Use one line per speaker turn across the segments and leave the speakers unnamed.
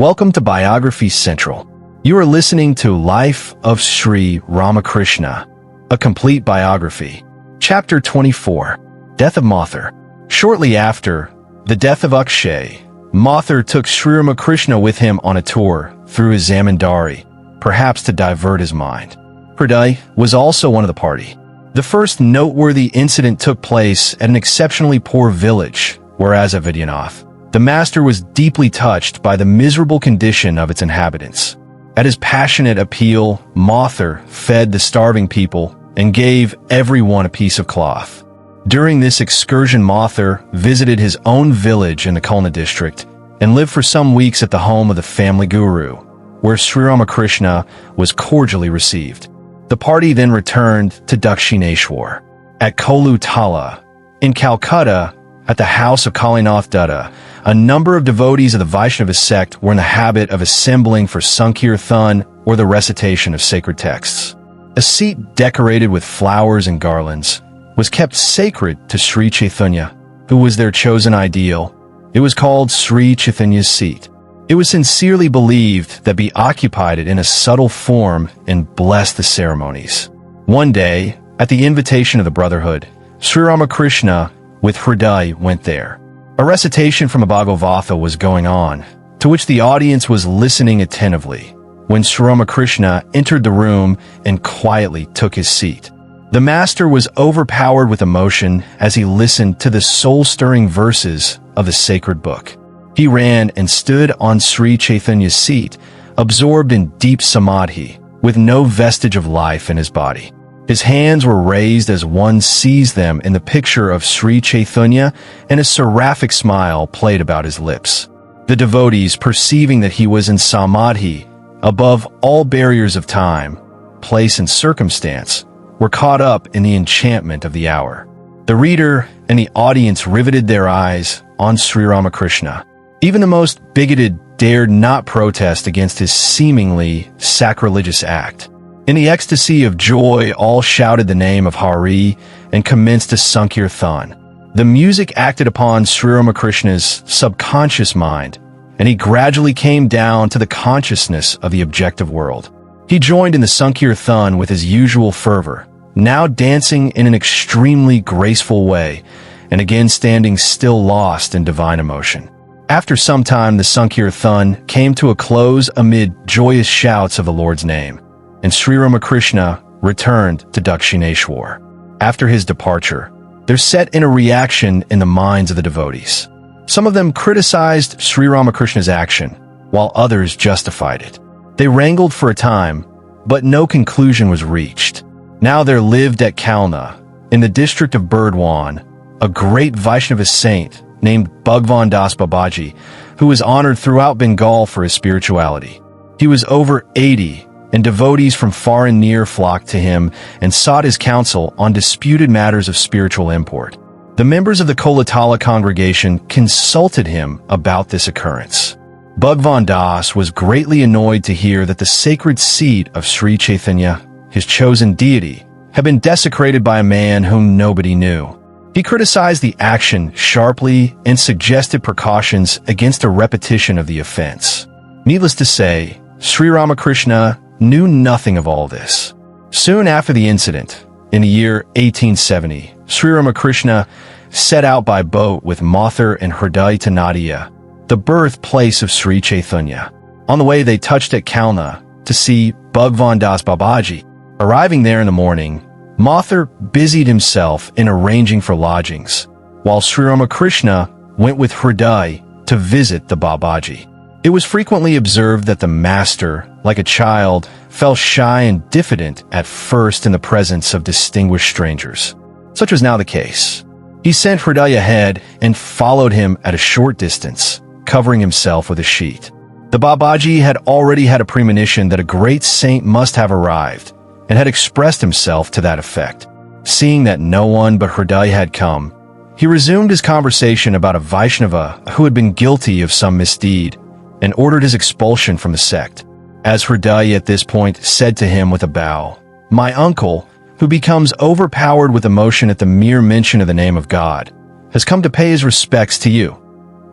Welcome to Biography Central. You are listening to Life of Sri Ramakrishna, a complete biography. Chapter 24, Death of Mathur. Shortly after the death of Akshay, Mathur took Sri Ramakrishna with him on a tour through his zamindari, perhaps to divert his mind. Hriday was also one of the party. The first noteworthy incident took place at an exceptionally poor village, whereas at Vidyanath, the master was deeply touched by the miserable condition of its inhabitants. At his passionate appeal, Mathur fed the starving people and gave everyone a piece of cloth. During this excursion, Mathur visited his own village in the Khulna district and lived for some weeks at the home of the family guru, where Sri Ramakrishna was cordially received. The party then returned to Dakshineswar. At Kolu Tala, in Calcutta, at the house of Kalinath Dutta, a number of devotees of the Vaishnava sect were in the habit of assembling for Sankirtan or the recitation of sacred texts. A seat decorated with flowers and garlands was kept sacred to Sri Chaitanya, who was their chosen ideal. It was called Sri Chaitanya's seat. It was sincerely believed that be occupied it in a subtle form and bless the ceremonies. One day, at the invitation of the Brotherhood, Sri Ramakrishna with Hriday went there. A recitation from a Bhagavata was going on, to which the audience was listening attentively, when Sri Ramakrishna entered the room and quietly took his seat. The master was overpowered with emotion as he listened to the soul-stirring verses of the sacred book. He ran and stood on Sri Chaitanya's seat, absorbed in deep samadhi, with no vestige of life in his body. His hands were raised as one sees them in the picture of Sri Chaitanya, and a seraphic smile played about his lips. The devotees, perceiving that he was in samadhi, above all barriers of time, place, and circumstance, were caught up in the enchantment of the hour. The reader and the audience riveted their eyes on Sri Ramakrishna. Even the most bigoted dared not protest against his seemingly sacrilegious act. In the ecstasy of joy, all shouted the name of Hari and commenced a Sankirtan. The music acted upon Sri Ramakrishna's subconscious mind, and he gradually came down to the consciousness of the objective world. He joined in the Sankirtan with his usual fervor, now dancing in an extremely graceful way, and again standing still lost in divine emotion. After some time, the Sankirtan came to a close amid joyous shouts of the Lord's name, and Sri Ramakrishna returned to Dakshineswar. After his departure, there set in a reaction in the minds of the devotees. Some of them criticized Sri Ramakrishna's action, while others justified it. They wrangled for a time, but no conclusion was reached. Now there lived at Kalna, in the district of Burdwan, a great Vaishnava saint named Bhagwan Das Babaji, who was honored throughout Bengal for his spirituality. He was over 80, and devotees from far and near flocked to him and sought his counsel on disputed matters of spiritual import. The members of the Kolatala congregation consulted him about this occurrence. Bhagwan Das was greatly annoyed to hear that the sacred seat of Sri Chaitanya, his chosen deity, had been desecrated by a man whom nobody knew. He criticized the action sharply and suggested precautions against a repetition of the offense. Needless to say, Sri Ramakrishna knew nothing of all this. Soon after the incident, in the year 1870, Sri Ramakrishna set out by boat with Mathur and Hriday to Nadia, the birthplace of Sri Chaitanya. On the way, they touched at Kalna to see Bhagwan Das Babaji. Arriving there in the morning, Mathur busied himself in arranging for lodgings, while Sri Ramakrishna went with Hriday to visit the Babaji. It was frequently observed that the master, like a child, felt shy and diffident at first in the presence of distinguished strangers. Such was now the case. He sent Hriday ahead and followed him at a short distance, covering himself with a sheet. The Babaji had already had a premonition that a great saint must have arrived, and had expressed himself to that effect. Seeing that no one but Hriday had come, he resumed his conversation about a Vaishnava who had been guilty of some misdeed, and ordered his expulsion from the sect. As Hriday at this point said to him with a bow, "My uncle, who becomes overpowered with emotion at the mere mention of the name of God, has come to pay his respects to you."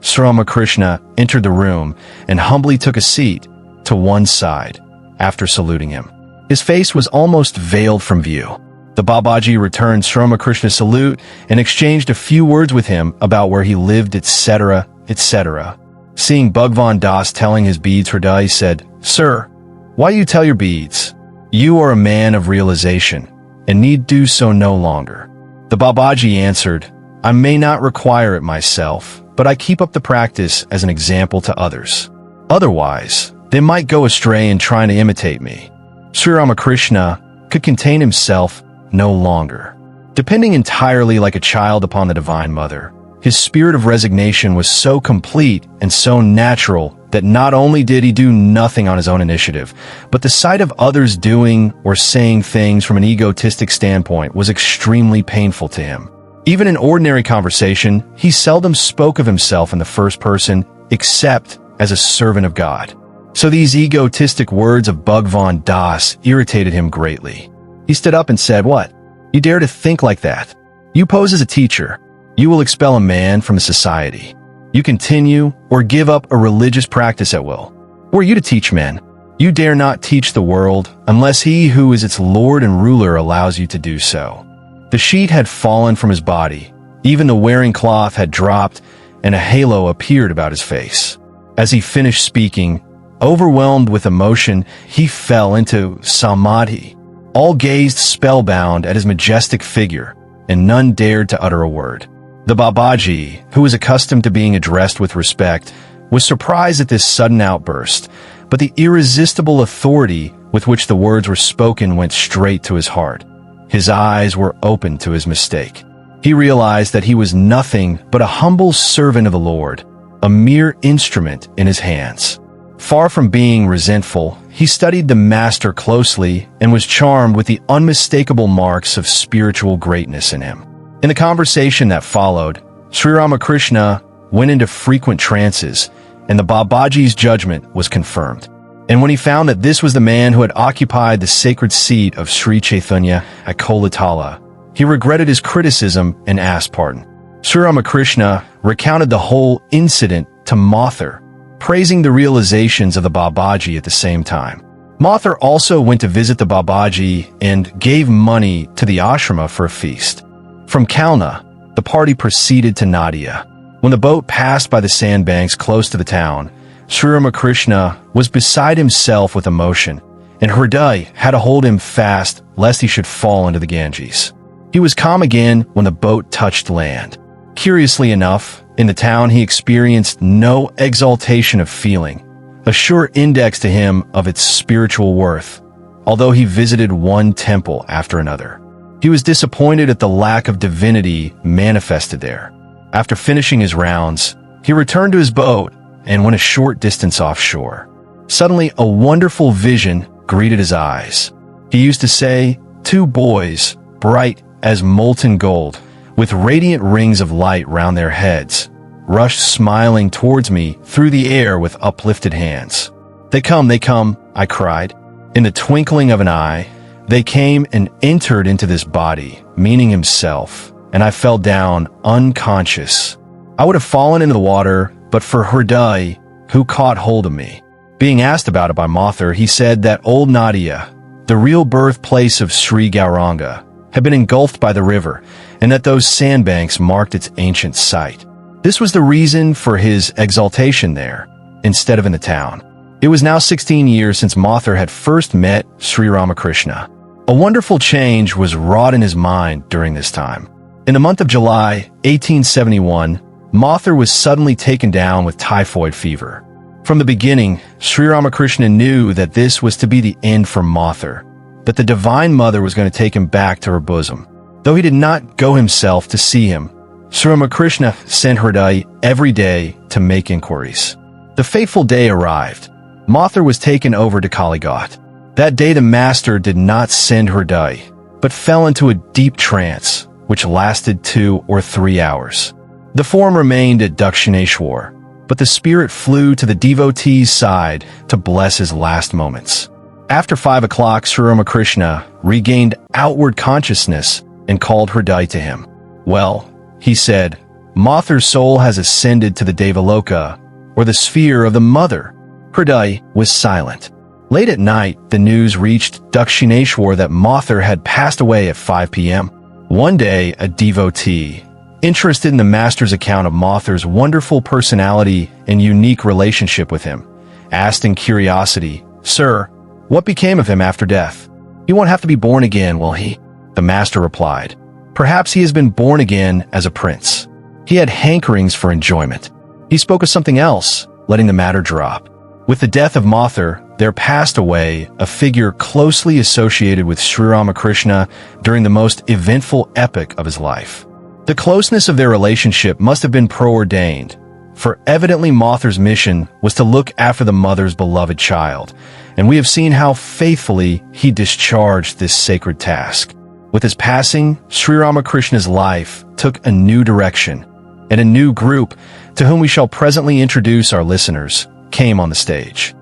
Sri Ramakrishna entered the room and humbly took a seat to one side after saluting him. His face was almost veiled from view. The Babaji returned Sri Ramakrishna's salute and exchanged a few words with him about where he lived, etc., etc. Seeing Bhagwan Das telling his beads, Hriday said, "Sir, why you tell your beads? You are a man of realization and need do so no longer." The Babaji answered, "I may not require it myself, but I keep up the practice as an example to others. Otherwise, they might go astray in trying to imitate me." Sri Ramakrishna could contain himself no longer. Depending entirely like a child upon the Divine Mother, his spirit of resignation was so complete and so natural that not only did he do nothing on his own initiative, but the sight of others doing or saying things from an egotistic standpoint was extremely painful to him. Even in ordinary conversation, he seldom spoke of himself in the first person except as a servant of God. So these egotistic words of Bhagwan Das irritated him greatly. He stood up and said, "What? You dare to think like that? You pose as a teacher. You will expel a man from a society. You continue or give up a religious practice at will. Were you to teach men? You dare not teach the world unless he who is its Lord and ruler allows you to do so." The sheet had fallen from his body. Even the wearing cloth had dropped, and a halo appeared about his face. As he finished speaking, overwhelmed with emotion, he fell into samadhi. All gazed spellbound at his majestic figure, and none dared to utter a word. The Babaji, who was accustomed to being addressed with respect, was surprised at this sudden outburst, but the irresistible authority with which the words were spoken went straight to his heart. His eyes were open to his mistake. He realized that he was nothing but a humble servant of the Lord, a mere instrument in his hands. Far from being resentful, he studied the Master closely and was charmed with the unmistakable marks of spiritual greatness in him. In the conversation that followed, Sri Ramakrishna went into frequent trances, and the Babaji's judgment was confirmed. And when he found that this was the man who had occupied the sacred seat of Sri Chaitanya at Kolatala, he regretted his criticism and asked pardon. Sri Ramakrishna recounted the whole incident to Mathur, praising the realizations of the Babaji at the same time. Mathur also went to visit the Babaji and gave money to the ashrama for a feast. From Kalna, the party proceeded to Nadia. When the boat passed by the sandbanks close to the town, Sri Ramakrishna was beside himself with emotion, and Hriday had to hold him fast lest he should fall into the Ganges. He was calm again when the boat touched land. Curiously enough, in the town he experienced no exaltation of feeling, a sure index to him of its spiritual worth, although he visited one temple after another. He was disappointed at the lack of divinity manifested there. After finishing his rounds, he returned to his boat and went a short distance offshore. Suddenly, a wonderful vision greeted his eyes. He used to say, "Two boys, bright as molten gold, with radiant rings of light round their heads, rushed smiling towards me through the air with uplifted hands. They come, I cried. In the twinkling of an eye, they came and entered into this body, meaning himself, and I fell down unconscious. I would have fallen into the water, but for Hriday, who caught hold of me." Being asked about it by Mathur, he said that old Nadia, the real birthplace of Sri Gauranga, had been engulfed by the river, and that those sandbanks marked its ancient site. This was the reason for his exaltation there, instead of in the town. It was now 16 years since Mathur had first met Sri Ramakrishna. A wonderful change was wrought in his mind during this time. In the month of July, 1871, Mathur was suddenly taken down with typhoid fever. From the beginning, Sri Ramakrishna knew that this was to be the end for Mathur, that the Divine Mother was going to take him back to her bosom. Though he did not go himself to see him, Sri Ramakrishna sent Hriday every day to make inquiries. The fateful day arrived. Mathur was taken over to Kalighat. That day the Master did not send Hriday, but fell into a deep trance, which lasted 2 or 3 hours. The form remained at Dakshineswar, but the spirit flew to the devotee's side to bless his last moments. After 5 o'clock, Sri Ramakrishna regained outward consciousness and called Hriday to him. "Well," he said, Mathur's soul has ascended to the Devaloka, or the sphere of the mother. Hriday was silent. Late at night, the news reached Dakshineswar that Mathur had passed away at 5 p.m. One day, a devotee, interested in the master's account of Mathur's wonderful personality and unique relationship with him, asked in curiosity, "Sir, what became of him after death? He won't have to be born again, will he?" The master replied, "Perhaps he has been born again as a prince. He had hankerings for enjoyment." He spoke of something else, letting the matter drop. With the death of Mathur, there passed away a figure closely associated with Sri Ramakrishna during the most eventful epoch of his life. The closeness of their relationship must have been preordained, for evidently Mathur's mission was to look after the mother's beloved child, and we have seen how faithfully he discharged this sacred task. With his passing, Sri Ramakrishna's life took a new direction, and a new group, to whom we shall presently introduce our listeners, came on the stage.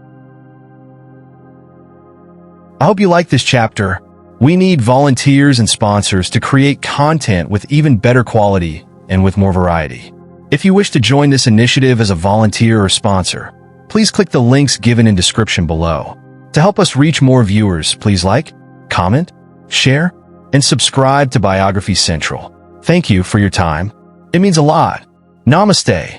I hope you like this chapter. We need volunteers and sponsors to create content with even better quality and with more variety. If you wish to join this initiative as a volunteer or sponsor, please click the links given in description below. To help us reach more viewers, please like, comment, share, and subscribe to Biography Central. Thank you for your time. It means a lot. Namaste.